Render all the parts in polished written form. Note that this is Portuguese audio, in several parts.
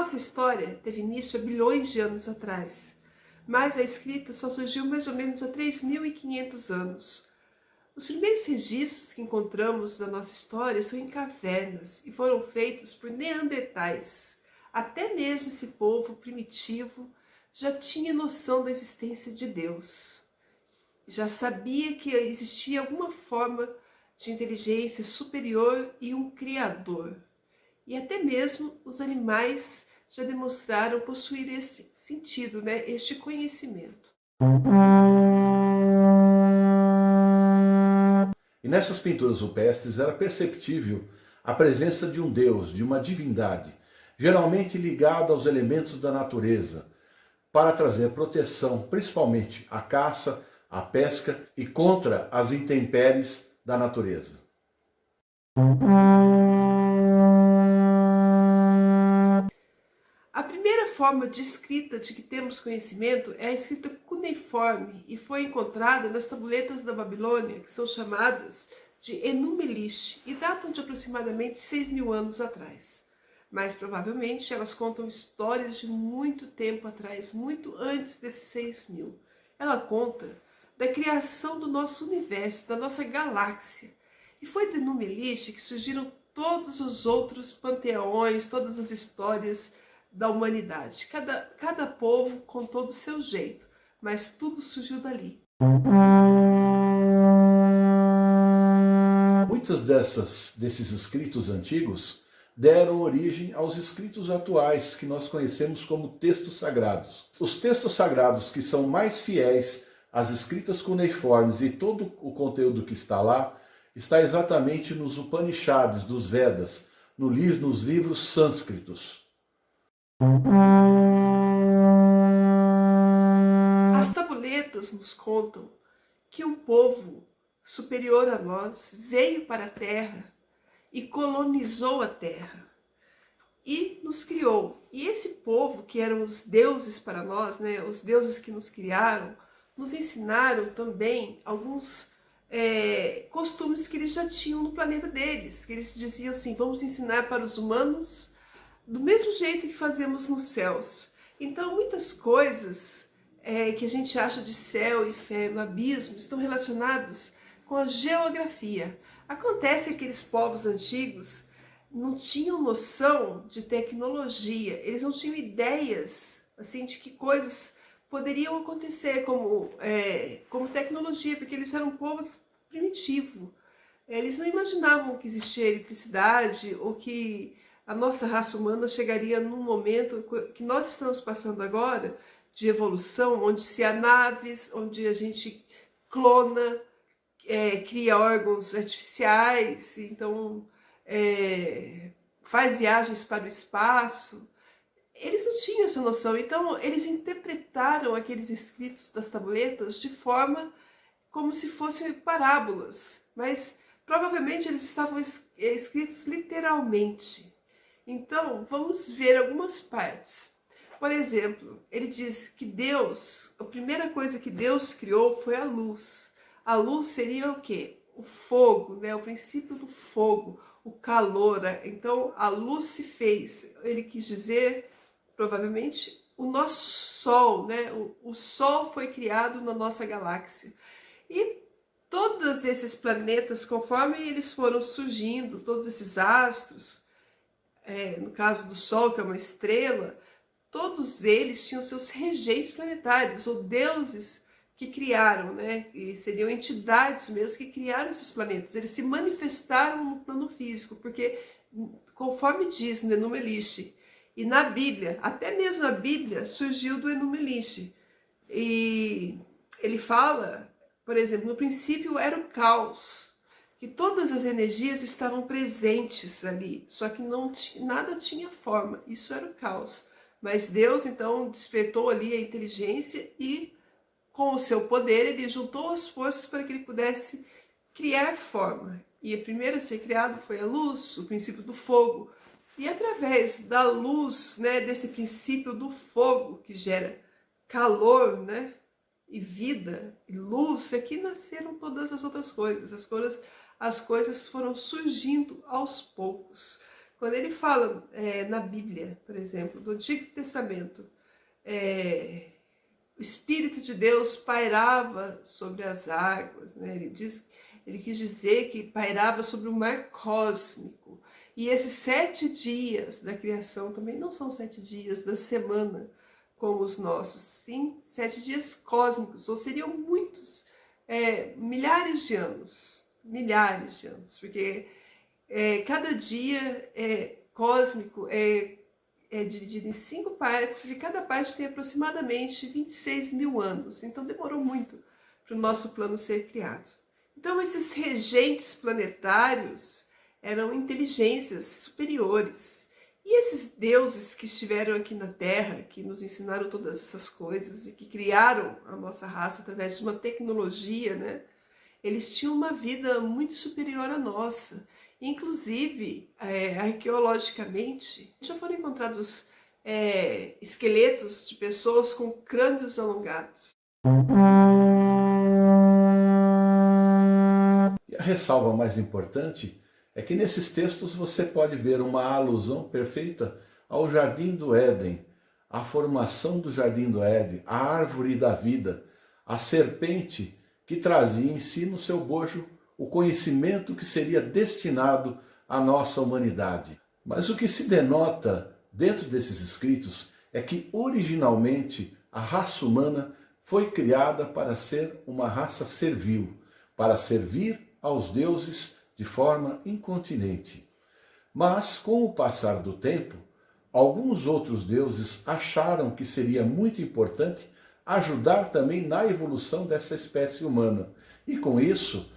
nossa história teve início há bilhões de anos atrás, mas a escrita só surgiu mais ou menos há 3.500 anos. Os primeiros registros que encontramos da nossa história são em cavernas e foram feitos por neandertais. Até mesmo esse povo primitivo já tinha noção da existência de Deus. Já sabia que existia alguma forma de inteligência superior e um Criador. E até mesmo os animais já demonstraram possuir esse sentido, este conhecimento. E nessas pinturas rupestres era perceptível a presença de um deus, de uma divindade, geralmente ligado aos elementos da natureza, para trazer proteção, principalmente à caça, à pesca e contra as intempéries da natureza. A primeira forma de escrita de que temos conhecimento é a escrita cuneiforme e foi encontrada nas tabuletas da Babilônia, que são chamadas de Enuma Elish e datam de aproximadamente 6.000 anos atrás. Mas provavelmente elas contam histórias de muito tempo atrás, muito antes desses 6.000. Ela conta da criação do nosso universo, da nossa galáxia. E foi de Enuma Elish que surgiram todos os outros panteões, todas as histórias da humanidade. Cada povo contou do seu jeito, mas tudo surgiu dali. Muitos desses escritos antigos deram origem aos escritos atuais, que nós conhecemos como textos sagrados. Os textos sagrados que são mais fiéis às escritas cuneiformes e todo o conteúdo que está lá, está exatamente nos Upanishads, dos Vedas, nos livros sânscritos. As tabuletas nos contam que um povo superior a nós veio para a Terra e colonizou a Terra e nos criou. E esse povo, que eram os deuses para nós, os deuses que nos criaram, nos ensinaram também alguns costumes que eles já tinham no planeta deles, que eles diziam assim: vamos ensinar para os humanos do mesmo jeito que fazemos nos céus. Então muitas coisas que a gente acha de céu e fé no abismo estão relacionados com a geografia. Acontece que aqueles povos antigos não tinham noção de tecnologia, eles não tinham ideias assim, de que coisas poderiam acontecer como tecnologia, porque eles eram um povo primitivo. Eles não imaginavam que existia eletricidade ou que a nossa raça humana chegaria num momento que nós estamos passando agora, de evolução, onde se há naves, onde a gente clona, cria órgãos artificiais, então faz viagens para o espaço. Eles não tinham essa noção, então eles interpretaram aqueles escritos das tabuletas de forma como se fossem parábolas, mas provavelmente eles estavam escritos literalmente. Então, vamos ver algumas partes. Por exemplo, ele diz que Deus, a primeira coisa que Deus criou foi a luz. A luz seria o quê? O fogo, o princípio do fogo, o calor. Então, a luz se fez. Ele quis dizer, provavelmente, o nosso Sol, O Sol foi criado na nossa galáxia. E todos esses planetas, conforme eles foram surgindo, todos esses astros, no caso do Sol, que é uma estrela, todos eles tinham seus regentes planetários, ou deuses que criaram, e seriam entidades mesmo que criaram esses planetas. Eles se manifestaram no plano físico, porque conforme diz no Enuma Elish, e na Bíblia, até mesmo a Bíblia surgiu do Enuma Elish. E ele fala, por exemplo, no princípio era o caos, que todas as energias estavam presentes ali, só que nada tinha forma, isso era o caos. Mas Deus então despertou ali a inteligência e com o seu poder ele juntou as forças para que ele pudesse criar forma. E a primeira a ser criado foi a luz, o princípio do fogo. E através da luz, desse princípio do fogo que gera calor, e vida, e luz, é que nasceram todas as outras coisas. As coisas foram surgindo aos poucos. Quando ele fala na Bíblia, por exemplo, do Antigo Testamento, o Espírito de Deus pairava sobre as águas, né? Ele quis dizer que pairava sobre o mar cósmico. E esses 7 dias da criação também não são 7 dias da semana como os nossos, sim, 7 dias cósmicos, ou seriam muitos, milhares de anos, porque cada dia cósmico é dividido em 5 partes e cada parte tem aproximadamente 26 mil anos, então demorou muito para o nosso plano ser criado. Então esses regentes planetários eram inteligências superiores. E esses deuses que estiveram aqui na Terra, que nos ensinaram todas essas coisas e que criaram a nossa raça através de uma tecnologia, né? Eles tinham uma vida muito superior à nossa. Inclusive, arqueologicamente, já foram encontrados esqueletos de pessoas com crânios alongados. E a ressalva mais importante é que nesses textos você pode ver uma alusão perfeita ao Jardim do Éden, à formação do Jardim do Éden, a árvore da vida, a serpente que trazia em si no seu bojo o conhecimento que seria destinado à nossa humanidade. Mas o que se denota dentro desses escritos é que originalmente a raça humana foi criada para ser uma raça servil, para servir aos deuses de forma incontinente. Mas, com o passar do tempo, alguns outros deuses acharam que seria muito importante ajudar também na evolução dessa espécie humana. E com isso,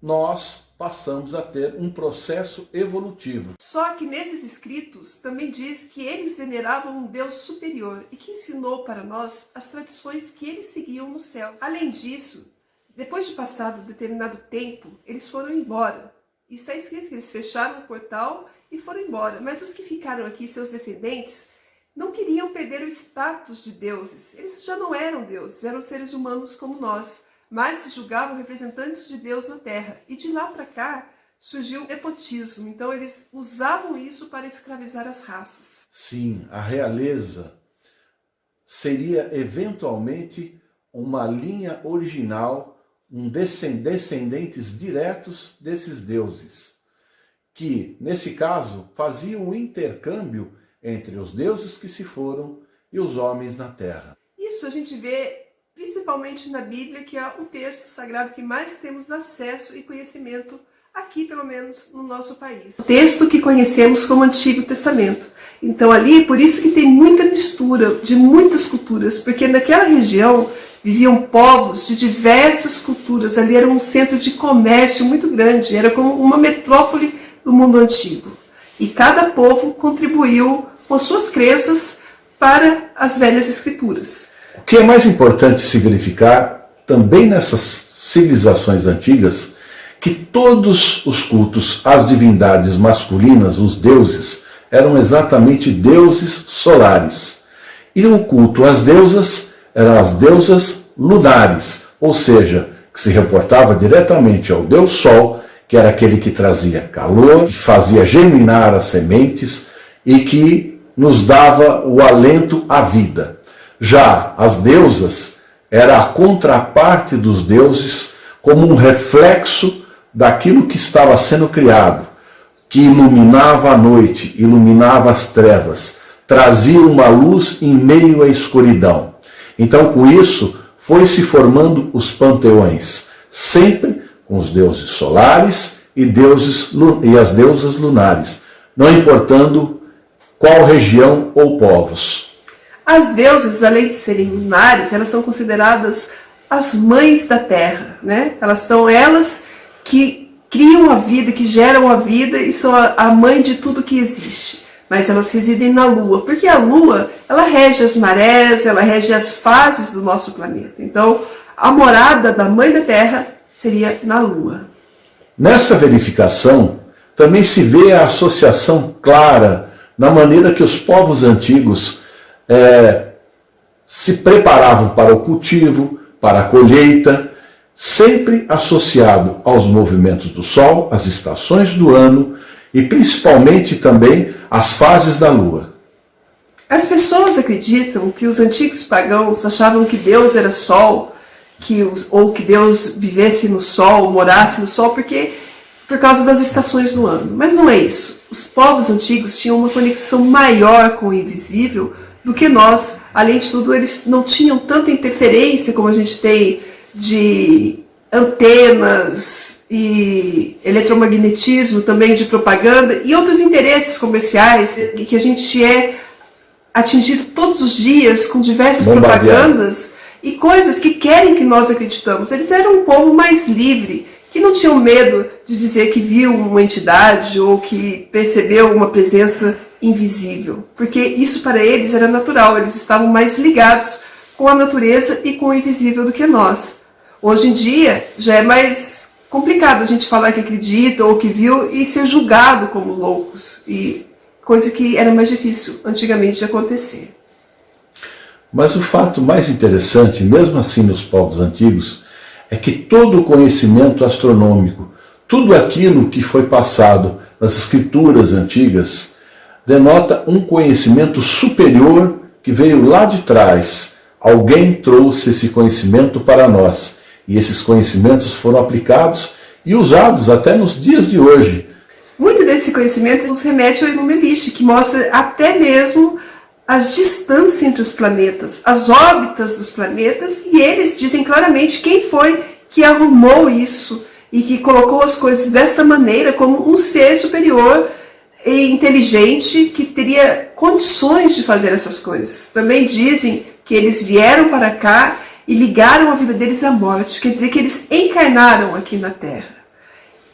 nós passamos a ter um processo evolutivo. Só que nesses escritos também diz que eles veneravam um Deus superior e que ensinou para nós as tradições que eles seguiam nos céus. Além disso, depois de passado determinado tempo, eles foram embora. E está escrito que eles fecharam o portal e foram embora. Mas os que ficaram aqui, seus descendentes, não queriam perder o status de deuses. Eles já não eram deuses, eram seres humanos como nós, mas se julgavam representantes de Deus na Terra. E de lá para cá surgiu o nepotismo. Então eles usavam isso para escravizar as raças. Sim, a realeza seria eventualmente uma linha original, descendentes diretos desses deuses, que, nesse caso, faziam um intercâmbio entre os deuses que se foram e os homens na Terra. Isso a gente vê principalmente na Bíblia, que é o texto sagrado que mais temos acesso e conhecimento aqui, pelo menos no nosso país. O texto que conhecemos como Antigo Testamento. Então ali, por isso que tem muita mistura de muitas culturas, porque naquela região viviam povos de diversas culturas, ali era um centro de comércio muito grande, era como uma metrópole do mundo antigo. E cada povo contribuiu com as suas crenças para as velhas escrituras. O que é mais importante se verificar também nessas civilizações antigas, que todos os cultos às divindades masculinas, os deuses, eram exatamente deuses solares. E o culto às deusas eram as deusas lunares, ou seja, que se reportava diretamente ao Deus Sol, que era aquele que trazia calor, que fazia germinar as sementes e que nos dava o alento à vida. Já as deusas era a contraparte dos deuses, como um reflexo daquilo que estava sendo criado, que iluminava a noite, iluminava as trevas, trazia uma luz em meio à escuridão. Então, com isso, foi se formando os panteões, sempre com os deuses solares e as deusas lunares, não importando qual região ou povos. As deusas, além de serem lunares, elas são consideradas as mães da Terra, né? Elas são elas que criam a vida, que geram a vida e são a mãe de tudo que existe. Mas elas residem na Lua, porque a Lua, ela rege as marés, ela rege as fases do nosso planeta. Então, a morada da Mãe da Terra seria na Lua. Nessa verificação, também se vê a associação clara na maneira que os povos antigos se preparavam para o cultivo, para a colheita, sempre associado aos movimentos do Sol, às estações do ano e principalmente também as fases da lua. As pessoas acreditam que os antigos pagãos achavam que Deus era sol, ou que Deus vivesse no sol, morasse no sol, por causa das estações do ano. Mas não é isso. Os povos antigos tinham uma conexão maior com o invisível do que nós. Além de tudo, eles não tinham tanta interferência como a gente tem de antenas e eletromagnetismo também, de propaganda e outros interesses comerciais que a gente é atingido todos os dias com diversas propagandas e coisas que querem que nós acreditamos. Eles eram um povo mais livre, que não tinham medo de dizer que viu uma entidade ou que percebeu uma presença invisível, porque isso para eles era natural, eles estavam mais ligados com a natureza e com o invisível do que nós. Hoje em dia já é mais complicado a gente falar que acredita ou que viu e ser julgado como loucos, e coisa que era mais difícil antigamente de acontecer. Mas o fato mais interessante, mesmo assim nos povos antigos, é que todo o conhecimento astronômico, tudo aquilo que foi passado nas escrituras antigas, denota um conhecimento superior que veio lá de trás. Alguém trouxe esse conhecimento para nós. E esses conhecimentos foram aplicados e usados até nos dias de hoje. Muito desse conhecimento nos remete ao Illuminati, que mostra até mesmo as distâncias entre os planetas, as órbitas dos planetas, e eles dizem claramente quem foi que arrumou isso e que colocou as coisas desta maneira, como um ser superior e inteligente que teria condições de fazer essas coisas. Também dizem que eles vieram para cá e ligaram a vida deles à morte, quer dizer que eles encarnaram aqui na Terra.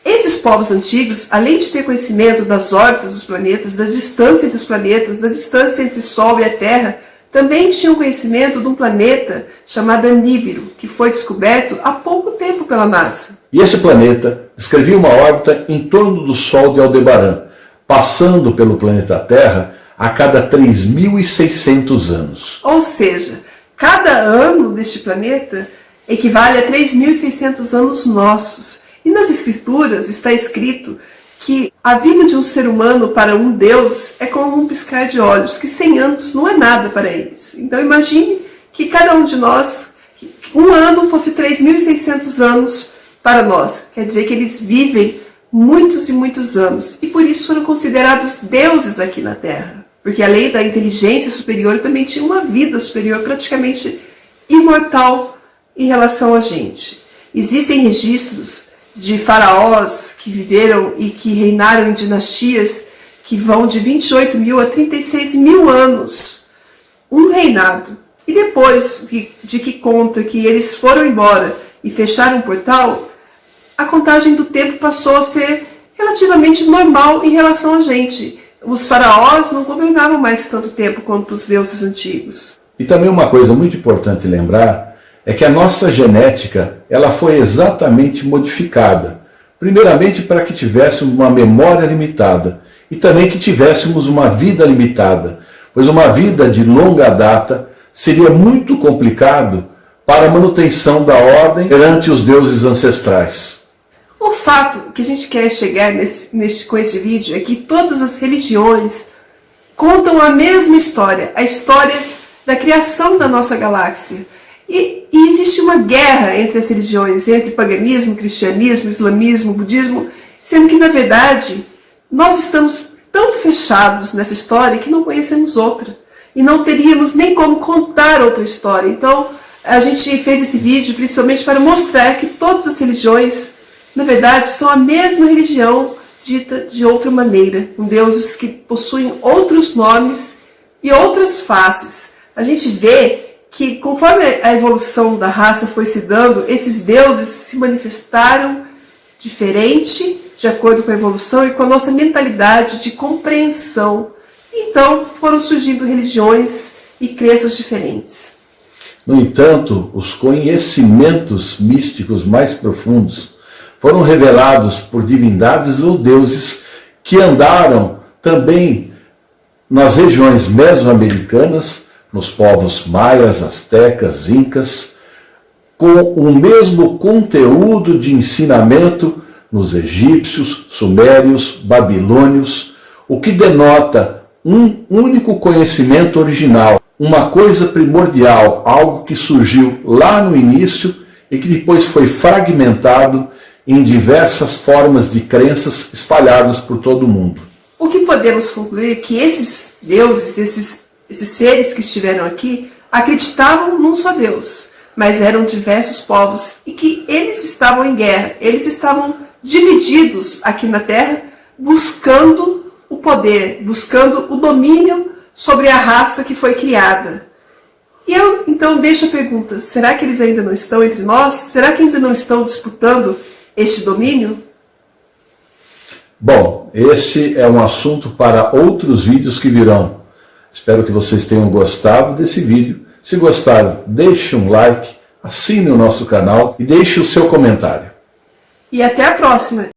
Esses povos antigos, além de ter conhecimento das órbitas dos planetas, da distância entre os planetas, da distância entre o Sol e a Terra, também tinham conhecimento de um planeta chamado Nibiru, que foi descoberto há pouco tempo pela NASA. E esse planeta descrevia uma órbita em torno do Sol de Aldebaran, passando pelo planeta Terra a cada 3.600 anos. Ou seja, cada ano deste planeta equivale a 3.600 anos nossos. E nas Escrituras está escrito que a vida de um ser humano para um Deus é como um piscar de olhos, que 100 anos não é nada para eles. Então imagine que cada um de nós, um ano fosse 3.600 anos para nós. Quer dizer que eles vivem muitos e muitos anos. E por isso foram considerados deuses aqui na Terra. Porque além da inteligência superior, também tinha uma vida superior, praticamente imortal em relação a gente. Existem registros de faraós que viveram e que reinaram em dinastias que vão de 28 mil a 36 mil anos. Um reinado. E depois de que conta que eles foram embora e fecharam o portal, a contagem do tempo passou a ser relativamente normal em relação a gente. Os faraós não governavam mais tanto tempo quanto os deuses antigos. E também uma coisa muito importante lembrar é que a nossa genética ela foi exatamente modificada. Primeiramente para que tivéssemos uma memória limitada e também que tivéssemos uma vida limitada, pois uma vida de longa data seria muito complicado para a manutenção da ordem perante os deuses ancestrais. O fato que a gente quer chegar com esse vídeo é que todas as religiões contam a mesma história, a história da criação da nossa galáxia. E existe uma guerra entre as religiões, entre paganismo, cristianismo, islamismo, budismo, sendo que, na verdade, nós estamos tão fechados nessa história que não conhecemos outra. E não teríamos nem como contar outra história. Então, a gente fez esse vídeo principalmente para mostrar que todas as religiões, na verdade, são a mesma religião dita de outra maneira, com deuses que possuem outros nomes e outras faces. A gente vê que conforme a evolução da raça foi se dando, esses deuses se manifestaram diferente, de acordo com a evolução e com a nossa mentalidade de compreensão. Então foram surgindo religiões e crenças diferentes. No entanto, os conhecimentos místicos mais profundos foram revelados por divindades ou deuses que andaram também nas regiões mesoamericanas, nos povos maias, astecas, incas, com o mesmo conteúdo de ensinamento nos egípcios, sumérios, babilônios, o que denota um único conhecimento original, uma coisa primordial, algo que surgiu lá no início e que depois foi fragmentado em diversas formas de crenças espalhadas por todo o mundo. O que podemos concluir é que esses deuses, esses seres que estiveram aqui, acreditavam num só Deus, mas eram diversos povos e que eles estavam em guerra, eles estavam divididos aqui na Terra, buscando o poder, buscando o domínio sobre a raça que foi criada. E eu então deixo a pergunta, será que eles ainda não estão entre nós? Será que ainda não estão disputando este domínio? Bom, esse é um assunto para outros vídeos que virão. Espero que vocês tenham gostado desse vídeo. Se gostaram, deixe um like, assine o nosso canal e deixe o seu comentário. E até a próxima!